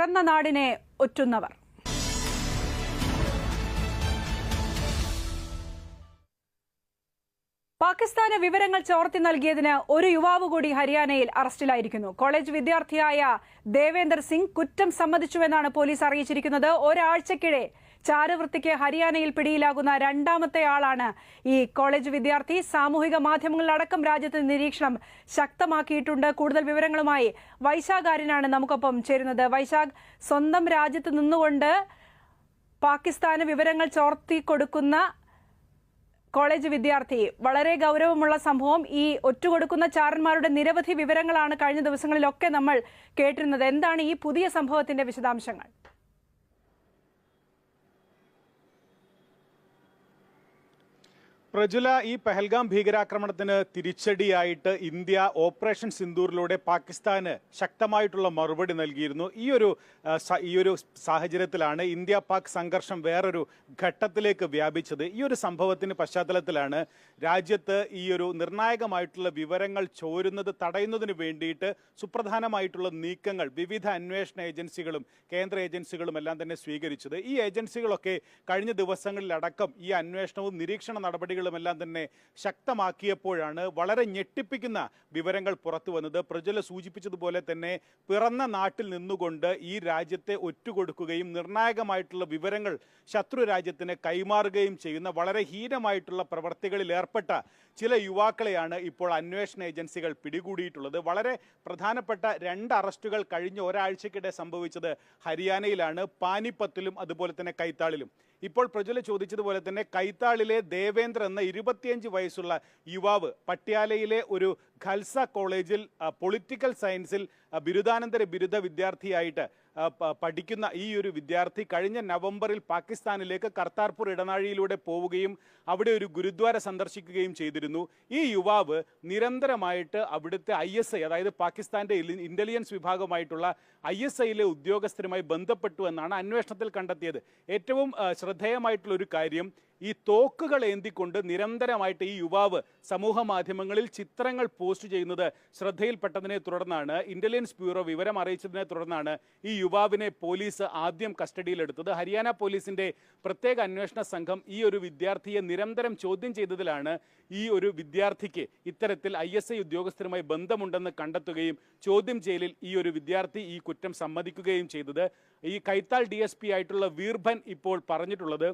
പിറന്ന നാടിനെ ഒറ്റുന്നവർ. പാകിസ്ഥാന് വിവരങ്ങൾ ചോർത്തി നൽകിയതിന് ഒരു യുവാവ് കൂടി ഹരിയാനയിൽ അറസ്റ്റിലായിരിക്കുന്നു. കോളേജ് വിദ്യാർത്ഥിയായ ദേവേന്ദർ സിംഗ് കുറ്റം സമ്മതിച്ചുവെന്നാണ് പോലീസ് അറിയിച്ചിരിക്കുന്നത്. ഒരാഴ്ചക്കിടെ ചാരവൃത്തിക്ക് ഹരിയാനയിൽ പിടിയിലാകുന്ന രണ്ടാമത്തെ ആളാണ് ഈ കോളേജ് വിദ്യാർത്ഥി. സാമൂഹിക മാധ്യമങ്ങളിലടക്കം രാജ്യത്ത് നിരീക്ഷണം ശക്തമാക്കിയിട്ടുണ്ട്. കൂടുതൽ വിവരങ്ങളുമായി വൈശാഖ് ആര്യനാണ് നമുക്കൊപ്പം ചേരുന്നത്. വൈശാഖ്, സ്വന്തം രാജ്യത്ത് നിന്നുകൊണ്ട് പാകിസ്ഥാന് വിവരങ്ങൾ ചോർത്തി കൊടുക്കുന്ന കോളേജ് വിദ്യാർത്ഥി, വളരെ ഗൗരവമുള്ള സംഭവം. ഈ ഒറ്റുകൊടുക്കുന്ന ചാരന്മാരുടെ നിരവധി വിവരങ്ങളാണ് കഴിഞ്ഞ ദിവസങ്ങളിലൊക്കെ നമ്മൾ കേട്ടിരുന്നത്. എന്താണ് ഈ പുതിയ സംഭവത്തിന്റെ വിശദാംശങ്ങൾ? പ്രജുല, ഈ പഹൽഗാം ഭീകരാക്രമണത്തിന് തിരിച്ചടിയായിട്ട് ഇന്ത്യ ഓപ്പറേഷൻ സിന്ദൂറിലൂടെ പാകിസ്ഥാന് ശക്തമായിട്ടുള്ള മറുപടി നൽകിയിരുന്നു. ഈ ഒരു സാഹചര്യത്തിലാണ് ഇന്ത്യ പാക് സംഘർഷം വേറൊരു ഘട്ടത്തിലേക്ക് വ്യാപിച്ചത്. ഈ ഒരു സംഭവത്തിന് പശ്ചാത്തലത്തിലാണ് രാജ്യത്ത് ഈ ഒരു നിർണായകമായിട്ടുള്ള വിവരങ്ങൾ ചോരുന്നത് തടയുന്നതിന് വേണ്ടിയിട്ട് സുപ്രധാനമായിട്ടുള്ള നീക്കങ്ങൾ വിവിധ അന്വേഷണ ഏജൻസികളും കേന്ദ്ര ഏജൻസികളും എല്ലാം തന്നെ സ്വീകരിച്ചത്. ഈ ഏജൻസികളൊക്കെ കഴിഞ്ഞ ദിവസങ്ങളിലടക്കം ഈ അന്വേഷണവും നിരീക്ഷണ നടപടികളുമെല്ലാം തന്നെ ശക്തമാക്കിയപ്പോഴാണ് വളരെ ഞെട്ടിപ്പിക്കുന്ന വിവരങ്ങൾ പുറത്തു വന്നത്. പ്രജല സൂചിപ്പിച്ചതുപോലെ തന്നെ പിറന്ന നാട്ടിൽ നിന്നുകൊണ്ട് ഈ രാജ്യത്തെ ഒറ്റുകൊടുക്കുകയും നിർണായകമായിട്ടുള്ള വിവരങ്ങൾ ശത്രു രാജ്യത്തിന് കൈമാറുകയും ചെയ്യുന്ന വളരെ ഹീനമായിട്ടുള്ള പ്രവർത്തികളിൽ ഏർപ്പെട്ട ചില യുവാക്കളെയാണ് ഇപ്പോൾ അന്വേഷണ ഏജൻസികൾ പിടികൂടിയിട്ടുള്ളത്. വളരെ പ്രധാനപ്പെട്ട 2 അറസ്റ്റുകൾ കഴിഞ്ഞ ഒരാഴ്ചക്കിടെ സംഭവിച്ചത് ഹരിയാനയിലാണ്, പാനിപ്പത്തിലും അതുപോലെ തന്നെ കൈത്താളിലും. ഇപ്പോൾ പ്രജല ചോദിച്ചതുപോലെ തന്നെ കൈത്താളിലെ ദേവേന്ദ്ര എന്ന 25 വയസ്സുള്ള യുവാവ് പട്യാലയിലെ ഒരു ഖൽസ കോളേജിൽ പൊളിറ്റിക്കൽ സയൻസിൽ ബിരുദാനന്തര ബിരുദ വിദ്യാർത്ഥിയായിട്ട് പഠിക്കുന്ന ഈ ഒരു വിദ്യാർത്ഥി കഴിഞ്ഞ നവംബറിൽ പാകിസ്ഥാനിലേക്ക് കർത്താർപൂർ ഇടനാഴിയിലൂടെ പോവുകയും അവിടെ ഒരു ഗുരുദ്വാര സന്ദർശിക്കുകയും ചെയ്തിരുന്നു. ഈ യുവാവ് നിരന്തരമായിട്ട് അവിടുത്തെ ISI, അതായത് പാകിസ്ഥാന്റെ ഇന്റലിജൻസ് വിഭാഗമായിട്ടുള്ള ISIയിലെ ഉദ്യോഗസ്ഥരുമായി ബന്ധപ്പെട്ടു എന്നാണ് അന്വേഷണത്തിൽ കണ്ടെത്തിയത്. ഏറ്റവും ശ്രദ്ധേയമായിട്ടുള്ള ഒരു കാര്യം, ഈ തോക്കുകൾ ഏന്തിക്കൊണ്ട് നിരന്തരമായിട്ട് ഈ യുവാവ് സമൂഹ മാധ്യമങ്ങളിൽ ചിത്രങ്ങൾ പോസ്റ്റ് ചെയ്യുന്നത് ശ്രദ്ധയിൽപ്പെട്ടതിനെ തുടർന്നാണ്, ഇന്റലിജൻസ് ബ്യൂറോ വിവരം അറിയിച്ചതിനെ തുടർന്നാണ് ഈ യുവാവിനെ പോലീസ് ആദ്യം കസ്റ്റഡിയിലെടുത്തത്. ഹരിയാന പോലീസിന്റെ പ്രത്യേക അന്വേഷണ സംഘം ഈ ഒരു വിദ്യാർത്ഥിയെ നിരന്തരം ചോദ്യം ചെയ്തതിലാണ് ഈ ഒരു വിദ്യാർത്ഥിക്ക് ഇത്തരത്തിൽ ISI ഉദ്യോഗസ്ഥരുമായി ബന്ധമുണ്ടെന്ന് കണ്ടെത്തുകയും ചോദ്യം ചെയ്യലിൽ ഈ ഒരു വിദ്യാർത്ഥി ഈ കുറ്റം സമ്മതിക്കുകയും ചെയ്തത്. ഈ കൈത്താൾ DSP ആയിട്ടുള്ള വീർഭൻ ഇപ്പോൾ പറഞ്ഞിട്ടുള്ളത്,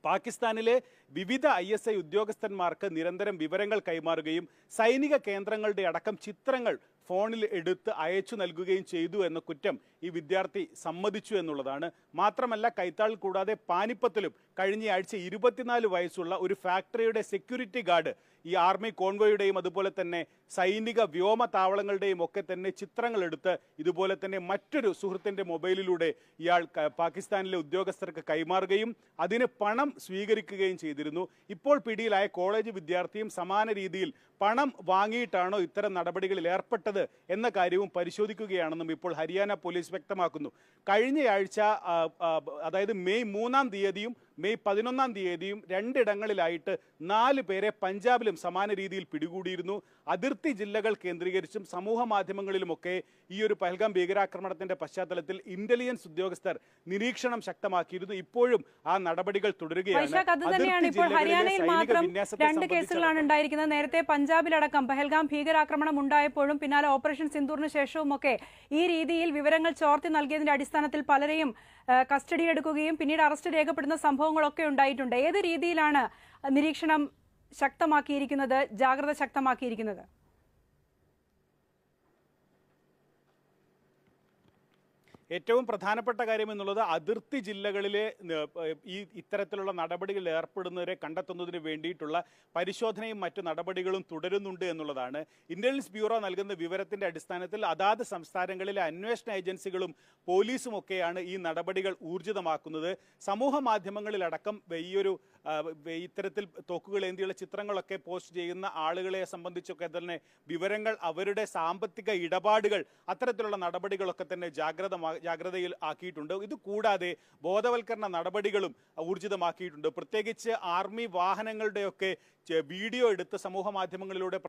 പാകിസ്ഥാനിലെ വിവിധ ISI ഉദ്യോഗസ്ഥന്മാർക്ക് നിരന്തരം വിവരങ്ങൾ കൈമാറുകയും സൈനിക കേന്ദ്രങ്ങളുടെ അടക്കം ചിത്രങ്ങൾ ഫോണിൽ എടുത്ത് അയച്ചു നൽകുകയും ചെയ്തു എന്ന കുറ്റം ഈ വിദ്യാർത്ഥി സമ്മതിച്ചു എന്നുള്ളതാണ്. മാത്രമല്ല, കൈത്താളിൽ കൂടാതെ പാനിപ്പത്തിലും കഴിഞ്ഞയാഴ്ച 24 വയസ്സുള്ള ഒരു ഫാക്ടറിയുടെ സെക്യൂരിറ്റി ഗാർഡ് ഈ ആർമി കോൺവോയുടെയും അതുപോലെ തന്നെ സൈനിക വ്യോമ താവളങ്ങളുടെയും ഒക്കെ തന്നെ ചിത്രങ്ങൾ എടുത്ത് ഇതുപോലെ തന്നെ മറ്റൊരു സുഹൃത്തിൻ്റെ മൊബൈലിലൂടെ ഇയാൾ പാകിസ്ഥാനിലെ ഉദ്യോഗസ്ഥർക്ക് കൈമാറുകയും അതിന് പണം സ്വീകരിക്കുകയും ചെയ്തിരുന്നു. ഇപ്പോൾ പിടിയിലായ കോളേജ് വിദ്യാർത്ഥിയും സമാന രീതിയിൽ പണം വാങ്ങിയിട്ടാണോ ഇത്തരം നടപടികളിൽ ഏർപ്പെട്ടത് എന്ന കാര്യവും പരിശോധിക്കുകയാണെന്നും ഇപ്പോൾ ഹരിയാന പോലീസ് വ്യക്തമാക്കുന്നു. കഴിഞ്ഞയാഴ്ച അതായത് മെയ് 3-ാം തീയതിയും മെയ് 11-ാം തീയതിയും 2 ഇടങ്ങളിലായിട്ട് 4 പേരെ പഞ്ചാബിലും സമാന രീതിയിൽ പിടികൂടിയിരുന്നു. അതിർത്തി ജില്ലകൾ കേന്ദ്രീകരിച്ചും സമൂഹ മാധ്യമങ്ങളിലുമൊക്കെ ഈ ഒരു പഹൽഗാം ഭീകരാക്രമണത്തിന്റെ പശ്ചാത്തലത്തിൽ ഇന്റലിജൻസ് ഉദ്യോഗസ്ഥർ നിരീക്ഷണം ശക്തമാക്കിയിരുന്നു. ഇപ്പോഴും ആ നടപടികൾ തുടരുകയാണ്. ഇപ്പോൾ ഹരിയാനയിൽ മാത്രം 2 കേസുകളാണ് ഉണ്ടായിരിക്കുന്നത്. നേരത്തെ പഞ്ചാബിലടക്കം പഹൽഗാം ഭീകരാക്രമണം ഉണ്ടായപ്പോഴും പിന്നാലെ ഓപ്പറേഷൻ സിന്ദൂറിന് ശേഷവും ഒക്കെ ഈ രീതിയിൽ വിവരങ്ങൾ ചോർത്തി നൽകിയതിന്റെ അടിസ്ഥാനത്തിൽ പലരെയും കസ്റ്റഡിയെടുക്കുകയും പിന്നീട് അറസ്റ്റ് രേഖപ്പെടുന്ന സംഭവങ്ങളൊക്കെ ഉണ്ടായിട്ടുണ്ട്. ഏത് രീതിയിലാണ് നിരീക്ഷണം ശക്തമാക്കിയിരിക്കുന്നത്, ജാഗ്രത ശക്തമാക്കിയിരിക്കുന്നത്? ഏറ്റവും പ്രധാനപ്പെട്ട കാര്യം എന്നുള്ളത് അതിർത്തി ജില്ലകളിലെ ഇത്തരത്തിലുള്ള നടപടികളിൽ ഏർപ്പെടുന്നവരെ കണ്ടെത്തുന്നതിന് വേണ്ടിയിട്ടുള്ള പരിശോധനയും മറ്റു നടപടികളും തുടരുന്നുണ്ട് എന്നുള്ളതാണ്. ഇന്റലിജൻസ് ബ്യൂറോ നൽകുന്ന വിവരത്തിന്റെ അടിസ്ഥാനത്തിൽ അതാത് സംസ്ഥാനങ്ങളിലെ അന്വേഷണ ഏജൻസികളും പോലീസും ഒക്കെയാണ് ഈ നടപടികൾ ഊർജിതമാക്കുന്നത്. സമൂഹ മാധ്യമങ്ങളിലടക്കം ഇത്തരത്തിൽ തോക്കുകളേന്തിയുള്ള ചിത്രങ്ങളൊക്കെ പോസ്റ്റ് ചെയ്യുന്ന ആളുകളെ സംബന്ധിച്ചൊക്കെ തന്നെ വിവരങ്ങൾ, അവരുടെ സാമ്പത്തിക ഇടപാടുകൾ, അത്തരത്തിലുള്ള നടപടികളൊക്കെ തന്നെ ജാഗ്രതയിൽ ആക്കിയിട്ടുണ്ട്. ഇത് കൂടാതെ ബോധവൽക്കരണ നടപടികളും ഊർജിതമാക്കിയിട്ടുണ്ട്. പ്രത്യേകിച്ച് ആർമി വാഹനങ്ങളുടെയൊക്കെ വീഡിയോ എടുത്ത് സമൂഹ മാധ്യമങ്ങളിലൂടെ